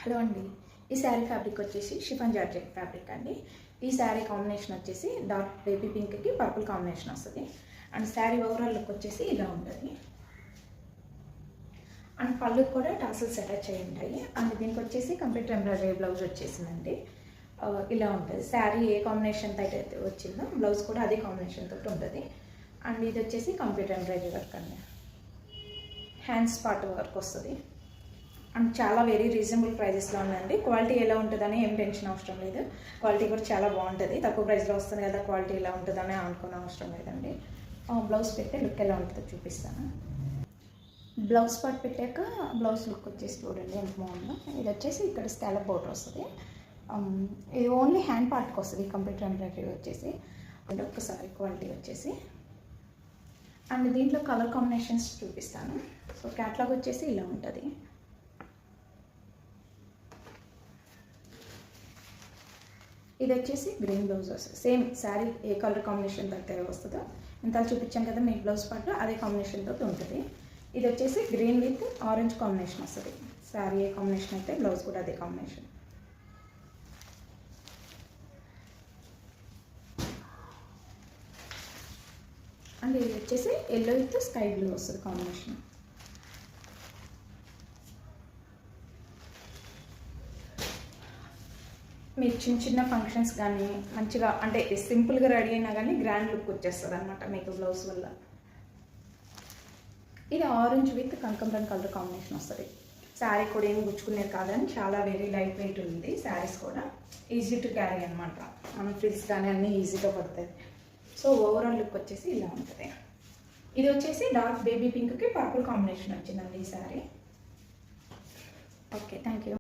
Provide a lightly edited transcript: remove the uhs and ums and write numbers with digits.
Hello అండి, ఈ sari fabric వచ్చేసి షిఫాన్ జార్జెట్ ఫ్యాబ్రిక్ అండి. ఈ శారీ కాంబినేషన్ వచ్చేసి డార్క్ బేబీ పింక్కి పర్పుల్ కాంబినేషన్ వస్తుంది. అండ్ శారీ ఓవరాల్ లుక్ వచ్చేసి ఇలా ఉంటుంది. అండ్ పళ్ళుకి కూడా టాసల్స్ అటాచ్ అయ్యి ఉంటాయి. అండ్ దీనికి వచ్చేసి కంప్యూటర్ ఎంబ్రాయిడరీ బ్లౌజ్ వచ్చేసిందండి. ఇలా ఉంటుంది. శారీ ఏ కాంబినేషన్ అయితే వచ్చిందో బ్లౌజ్ కూడా అదే కాంబినేషన్ తోటి ఉంటుంది. అండ్ ఇది వచ్చేసి కంప్యూటర్ ఎంబ్రాయిడరీ వర్క్ అండి. హ్యాండ్స్ పార్ట్ వర్క్ వస్తుంది. అండ్ చాలా వెరీ రీజనబుల్ ప్రైజెస్లో ఉందండి. క్వాలిటీ ఎలా ఉంటుందని ఏం టెన్షన్ అవసరం లేదు. క్వాలిటీ కూడా చాలా బాగుంటుంది. తక్కువ ప్రైస్లో వస్తుంది కదా, క్వాలిటీ ఎలా ఉంటుందని అనుకునే అవసరం లేదండి. బ్లౌజ్ పెట్టే లుక్ ఎలా ఉంటుందో చూపిస్తాను. బ్లౌజ్ పార్ట్ పెట్టాక బ్లౌజ్ లుక్ వచ్చేసి చూడండి ఎంత బాగుందో. ఇది వచ్చేసి ఇక్కడ స్కాలప్ బోర్డర్ వస్తుంది. ఇది ఓన్లీ హ్యాండ్ పార్ట్కి వస్తుంది. కంప్యూటర్ ఎంబ్రాయిడరీ వచ్చేసి అంటే ఒక్కసారి క్వాలిటీ వచ్చేసి. అండ్ దీంట్లో కలర్ కాంబినేషన్స్ చూపిస్తాను. సో క్యాట్లాగ్ వచ్చేసి ఇలా ఉంటుంది. ఇది వచ్చేసి గ్రీన్ బ్లౌజ్ వస్తుంది. సేమ్ శారీ ఏ కలర్ కాంబినేషన్ అయితే వస్తుందో ఇంత చూపించాను కదా, మీ బ్లౌజ్ పార్ట్ అదే కాంబినేషన్తో ఉంటుంది. ఇది వచ్చేసి గ్రీన్ విత్ ఆరెంజ్ కాంబినేషన్ వస్తుంది. శారీ ఏ కాంబినేషన్ అయితే బ్లౌజ్ కూడా అదే కాంబినేషన్. అండ్ ఇది వచ్చేసి ఎల్లో విత్ స్కై బ్లూ వస్తుంది కాంబినేషన్. మీరు చిన్న చిన్న ఫంక్షన్స్ కానీ మంచిగా అంటే సింపుల్గా రెడీ అయినా కానీ గ్రాండ్ లుక్ వచ్చేస్తుంది అనమాట మీకు బ్లౌజ్ వల్ల. ఇది ఆరెంజ్ విత్ కనకాంబరం కలర్ కాంబినేషన్ వస్తుంది. శారీ కూడా ఏమి గుచ్చుకునేది కాదని చాలా వెరీ లైట్ వెయిట్ ఉంది. శారీస్ కూడా ఈజీ టు క్యారీ అనమాట. మన ఫ్రిల్స్ కానీ అన్నీ ఈజీగా పడుతుంది. సో ఓవరాల్ లుక్ వచ్చేసి ఇలా ఉంటుంది. ఇది వచ్చేసి డార్క్ బేబీ పింక్కి పర్పుల్ కాంబినేషన్ వచ్చిందండి ఈ శారీ. Okay, thank you.